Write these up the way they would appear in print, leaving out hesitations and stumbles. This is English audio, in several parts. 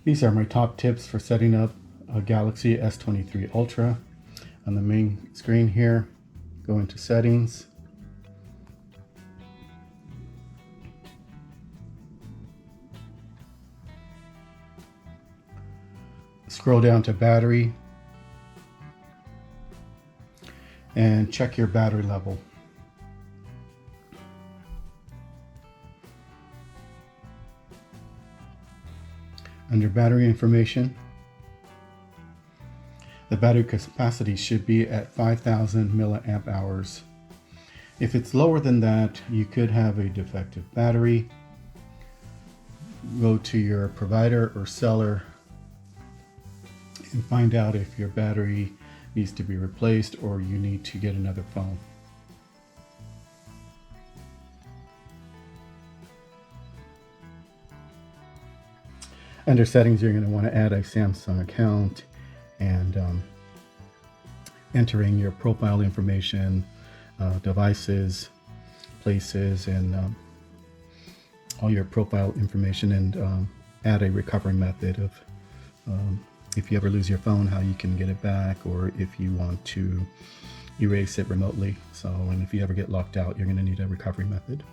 These are my top tips for setting up a Galaxy S23 Ultra. On the main screen here, go into settings. Scroll down to battery and check your battery level. Under battery information, the battery capacity should be at 5,000 milliamp hours. If it's lower than that, you could have a defective battery. Go to your provider or seller and find out if your battery needs to be replaced or you need to get another phone. Under settings, you're going to want to add a Samsung account and entering your profile information, devices, places, and all your profile information, and add a recovery method of if you ever lose your phone, how you can get it back, or if you want to erase it remotely. So, and if you ever get locked out, you're going to need a recovery method.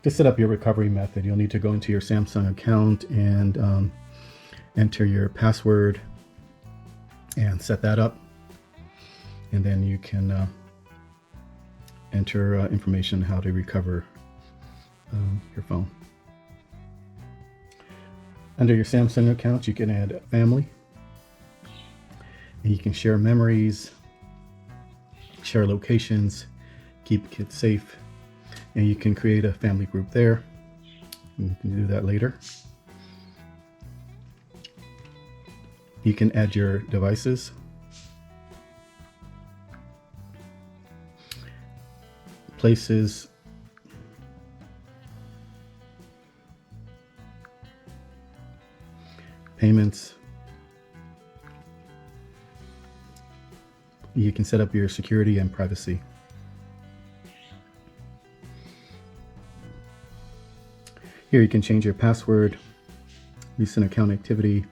To set up your recovery method, you'll need to go into your Samsung account and enter your password and set that up. And then you can enter information how to recover your phone. Under your Samsung account, you can add family. And you can share memories, share locations, keep kids safe. And you can create a family group there. You can do that later. You can add your devices. Places. Payments. You can set up your security and privacy. Here you can change your password, recent account activity.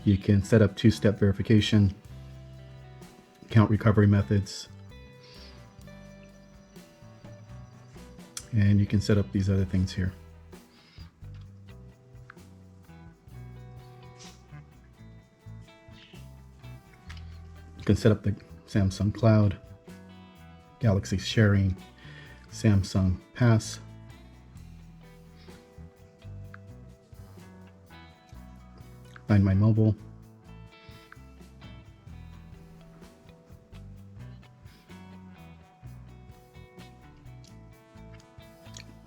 You can set up two-step verification, account recovery methods, and you can set up these other things here. You can set up the Samsung Cloud, Galaxy Sharing, Samsung Pass, Find My Mobile,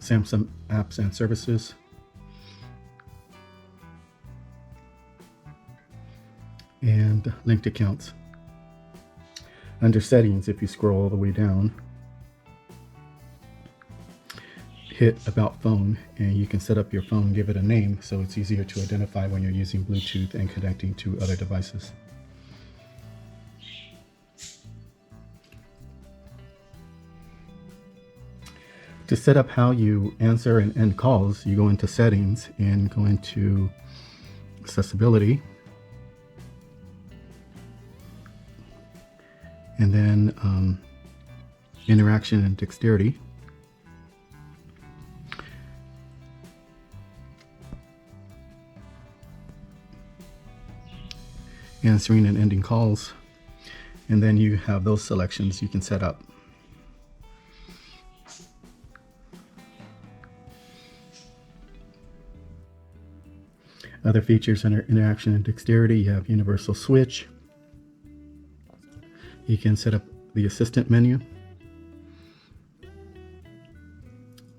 Samsung Apps and Services, and linked accounts. Under settings, if you scroll all the way down, hit About Phone, and you can set up your phone, give it a name, so it's easier to identify when you're using Bluetooth and connecting to other devices. To set up how you answer and end calls, you go into Settings and go into Accessibility, and then Interaction and Dexterity. Answering and ending calls, and then you have those selections you can set up. Other features under interaction and dexterity, you have universal switch. You can set up the assistant menu,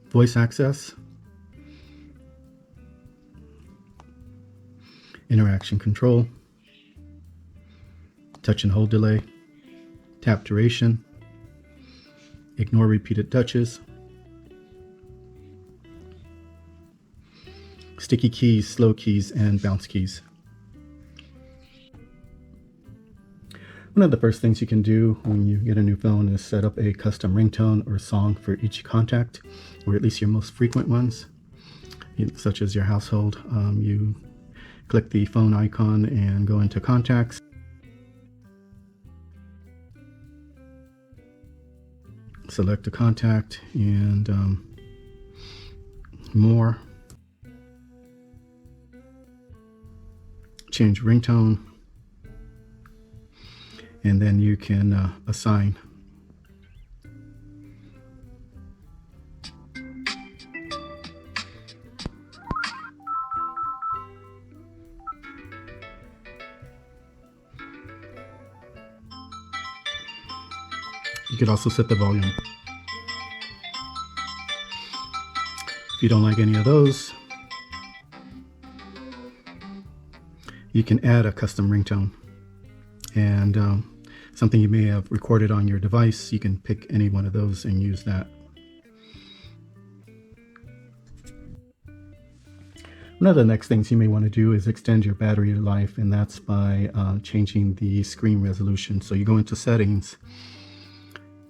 voice access, interaction control, touch and hold delay, tap duration, ignore repeated touches, sticky keys, slow keys, and bounce keys. One of the first things you can do when you get a new phone is set up a custom ringtone or song for each contact, or at least your most frequent ones. such as your household. You click the phone icon and go into contacts. Select a contact and more. Change ringtone, and then you can assign. You could also set the volume. If you don't like any of those, you can add a custom ringtone. And something you may have recorded on your device, you can pick any one of those and use that. One of the next things you may want to do is extend your battery life, and that's by changing the screen resolution. So you go into settings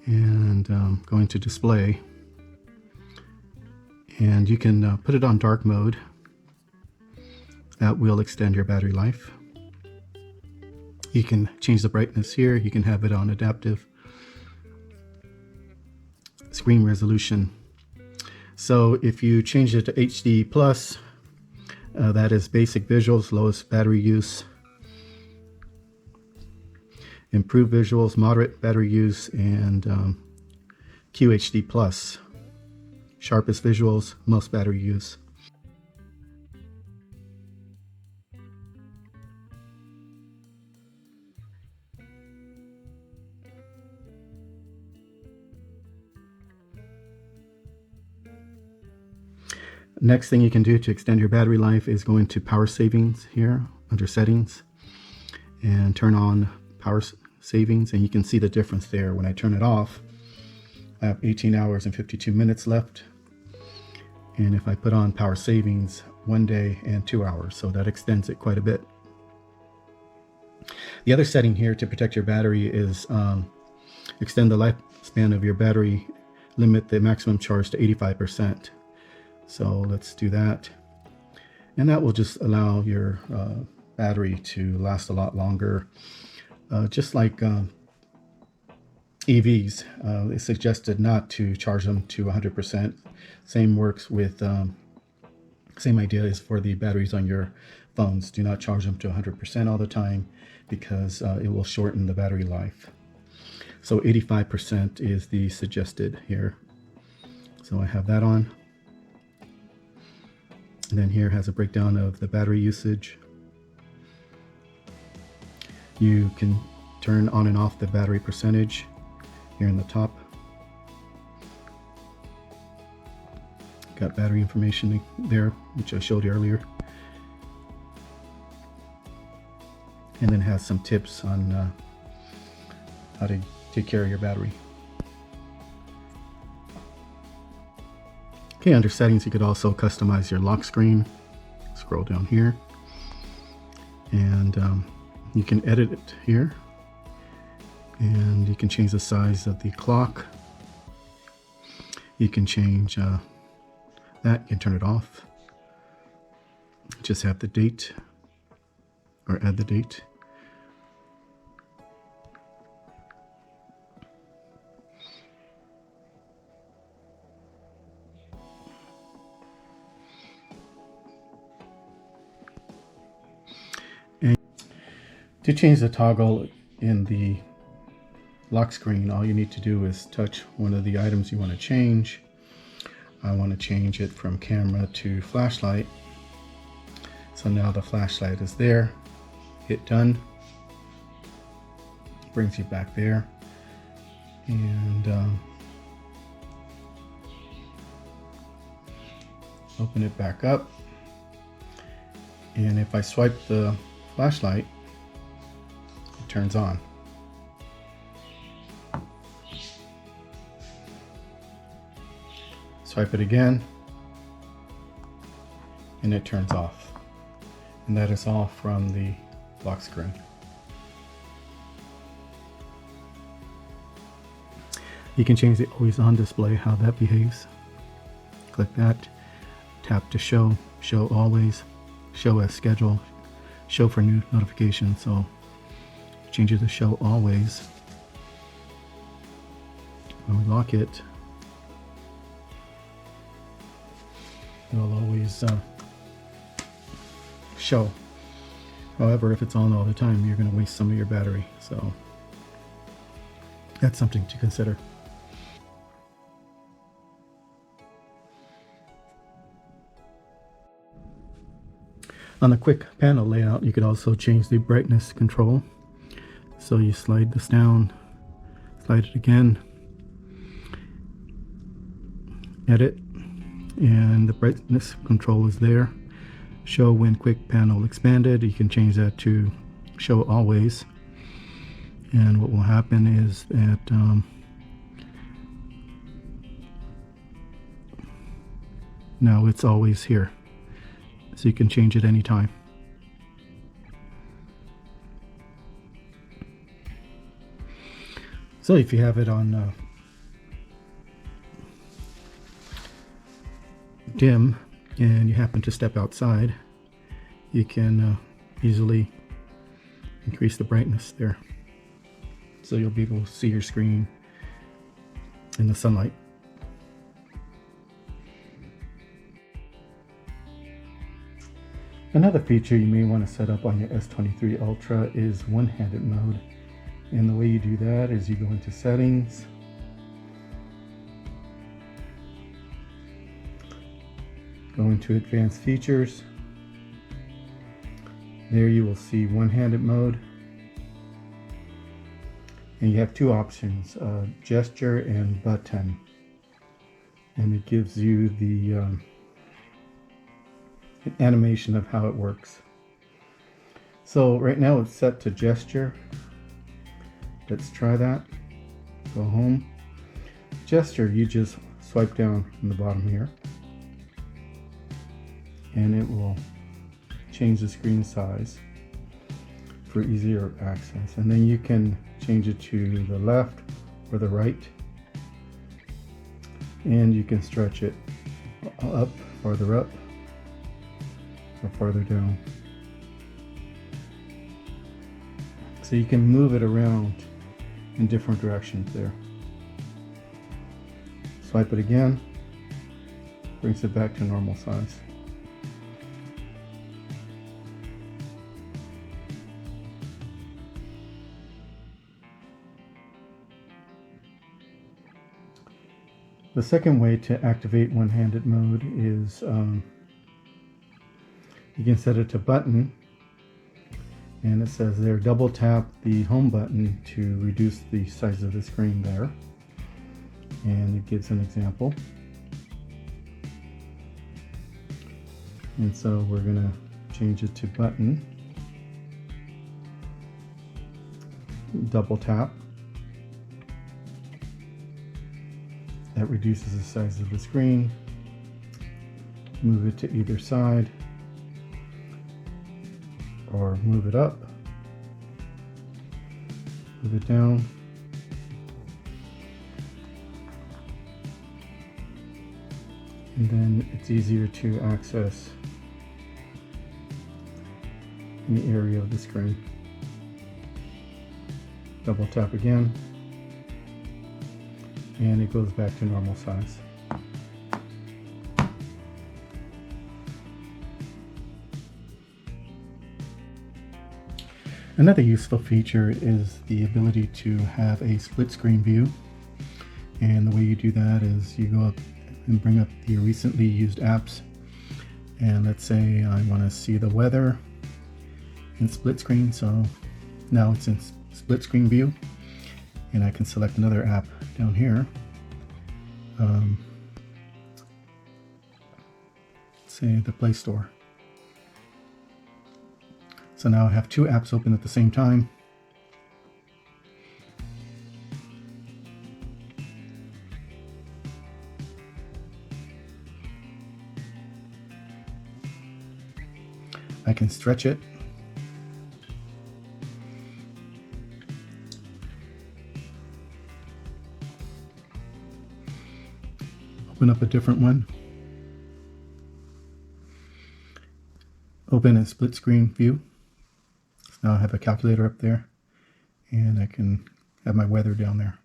and go into display, and you can put it on dark mode. That will extend your battery life. You can change the brightness here. You can have it on adaptive screen resolution. So if you change it to HD plus, that is basic visuals, lowest battery use. Improved visuals, moderate battery use, and QHD plus, sharpest visuals, most battery use. Next thing you can do to extend your battery life is go into power savings here under settings and turn on power savings, and you can see the difference there. When I turn it off, I have 18 hours and 52 minutes left, and if I put on power savings, 1 day and 2 hours, so that extends it quite a bit. The other setting here to protect your battery is extend the lifespan of your battery, limit the maximum charge to 85%. So let's do that, and that will just allow your battery to last a lot longer. Just like EVs, it's suggested not to charge them to 100%. Same works with, same idea is for the batteries on your phones. Do not charge them to 100% all the time, because it will shorten the battery life. So 85% is the suggested here. So I have that on. And then here has a breakdown of the battery usage. You can turn on and off the battery percentage here in the top. Got battery information there, which I showed you earlier. And then has some tips on how to take care of your battery. Okay, under settings, you could also customize your lock screen. Scroll down here, and you can edit it here, and you can change the size of the clock. You can change that. You can turn it off. Just have the date, or add the date. To change the toggle in the lock screen, all you need to do is touch one of the items you want to change. I want to change it from camera to flashlight. So now the flashlight is there. Hit done. Brings you back there. And open it back up. And if I swipe the flashlight, turns on. Swipe it again, and it turns off. And that is all from the lock screen. You can change the always on display, how that behaves. Click that. tap to show always, show as schedule, show for new notifications. So change it to show always. When we lock it, it'll always show. However, if it's on all the time, you're going to waste some of your battery. So that's something to consider. On the quick panel layout, you could also change the brightness control. So you slide this down, slide it again, edit, and the brightness control is there. Show when quick panel expanded, you can change that to show always. And what will happen is that now it's always here. So you can change it anytime. So if you have it on dim and you happen to step outside, you can easily increase the brightness there. So you'll be able to see your screen in the sunlight. Another feature you may want to set up on your S23 Ultra is one-handed mode. And the way you do that is you go into settings, go into advanced features. There you will see one-handed mode. And you have two options, gesture and button. And it gives you the animation of how it works. So right now it's set to gesture. Let's try that. Go home. Gesture, you just swipe down from the bottom here and it will change the screen size for easier access. And then you can change it to the left or the right, and you can stretch it up, farther up, or farther down. So you can move it around in different directions there. Swipe it again, brings it back to normal size. The second way to activate one-handed mode is you can set it to button, and it says there double tap the home button to reduce the size of the screen there, and it gives an example. And so we're going to change it to button, double tap. That reduces the size of the screen. Move it to either side or move it up, move it down. And then it's easier to access any area of the screen. Double tap again, and it goes back to normal size. Another useful feature is the ability to have a split screen view. And the way you do that is you go up and bring up the recently used apps. And let's say I want to see the weather in split screen. So now it's in split screen view. And I can select another app down here. Say the Play Store. So now I have two apps open at the same time. I can stretch it. Open up a different one. open in split screen view. So now I have a calculator up there, and I can have my weather down there.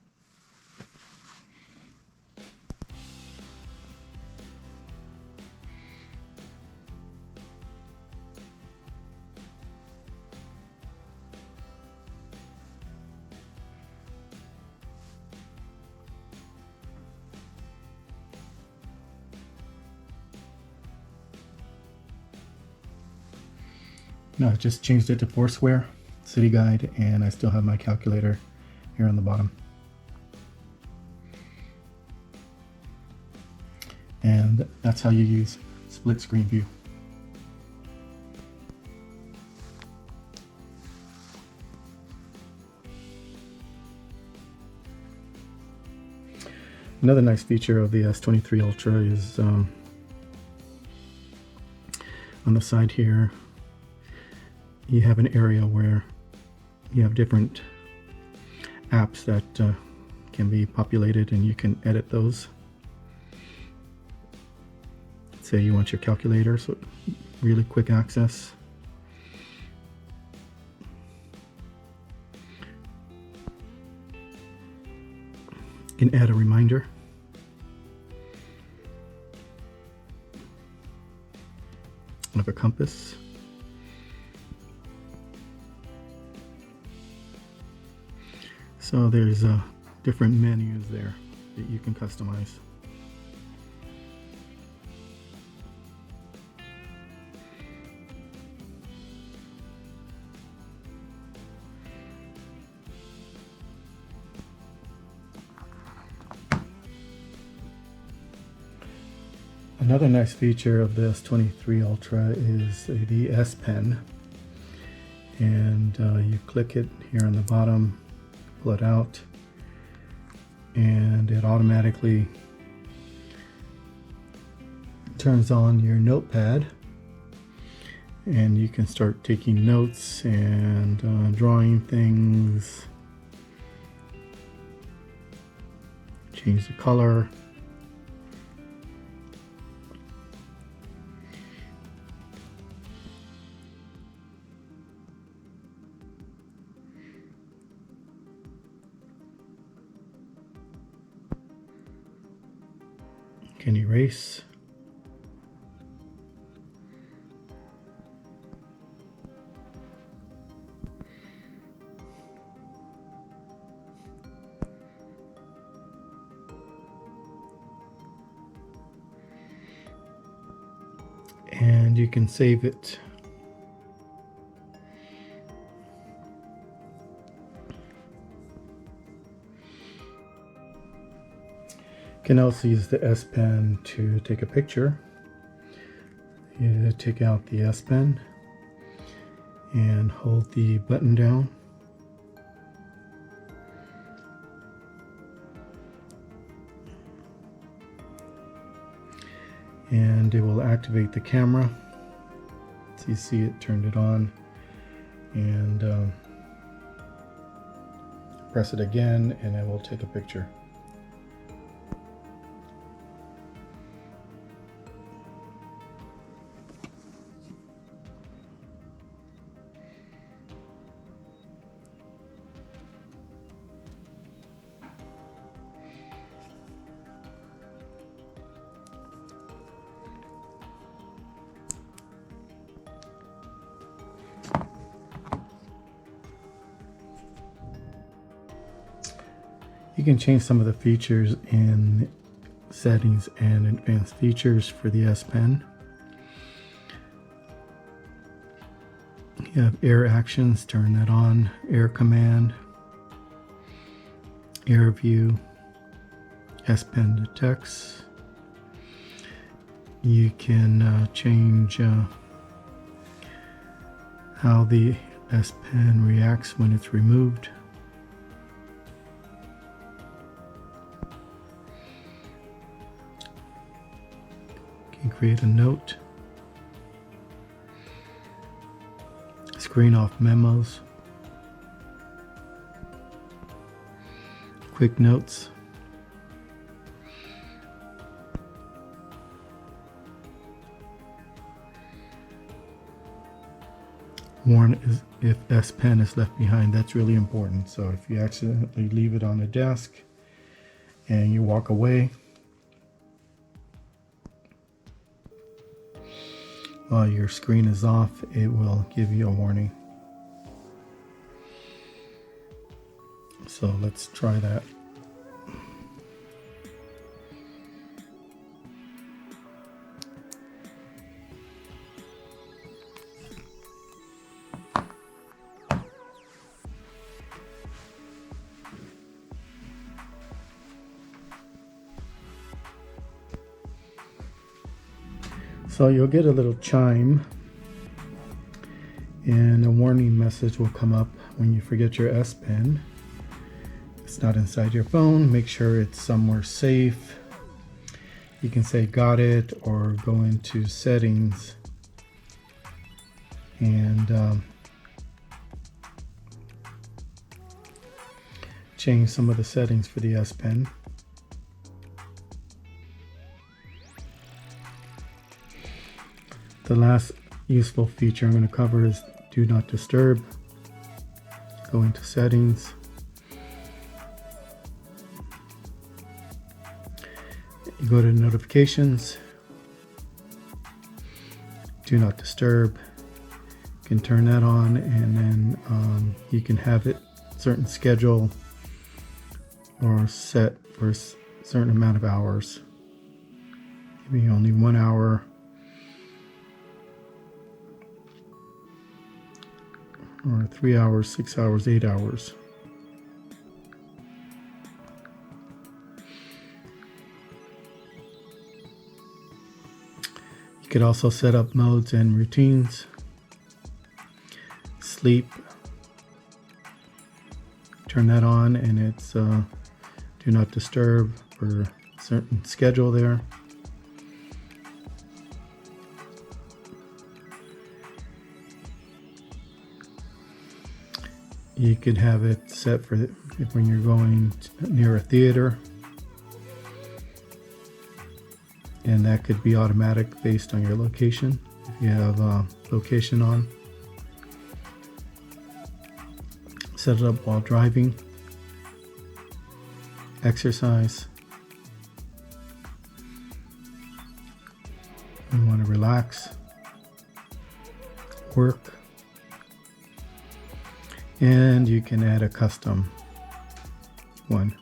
No, I just changed it to Foursquare, City Guide, and I still have my calculator here on the bottom. And that's how you use split screen view. Another nice feature of the S23 Ultra is on the side here, you have an area where you have different apps that can be populated, and you can edit those. Say you want your calculator, so really quick access. You can add a reminder. Of a compass. So there's different menus there that you can customize. Another nice feature of the S23 Ultra is the S Pen, and you click it here on the bottom, pull it out, and it automatically turns on your notepad, and you can start taking notes and drawing things, change the color. Can erase. And you can save it. You can also use the S Pen to take a picture. You take out the S Pen and hold the button down. And it will activate the camera. So you see it turned it on, and press it again and it will take a picture. You can change some of the features in settings and advanced features for the S Pen. You have air actions, turn that on, air command, air view, S Pen detects. You can change how the S Pen reacts when it's removed. Create a note, screen off memos, quick notes, warn is if S Pen is left behind. That's really important. So if you accidentally leave it on the desk and you walk away while your screen is off, it will give you a warning. So let's try that. So you'll get a little chime and a warning message will come up when you forget your S Pen. It's not inside your phone. Make sure it's somewhere safe. You can say got it or go into settings and change some of the settings for the S Pen. The last useful feature I'm going to cover is do not disturb. Go into settings. You go to notifications. Do not disturb. You can turn that on, and then you can have it certain schedule or set for a certain amount of hours. Maybe only 1 hour. Or 3 hours, 6 hours, 8 hours. You could also set up modes and routines. Sleep. Turn that on, and it's do not disturb for a certain schedule there. You could have it set for when you're going near a theater, and that could be automatic based on your location if you have location on. Set it up while driving. Exercise. You want to relax. Work. And you can add a custom one.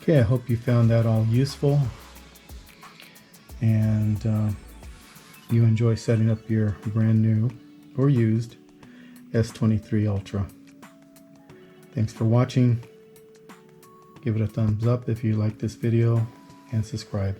Okay, I hope you found that all useful, and you enjoy setting up your brand new or used S23 Ultra. Thanks for watching. Give it a thumbs up if you like this video, and subscribe.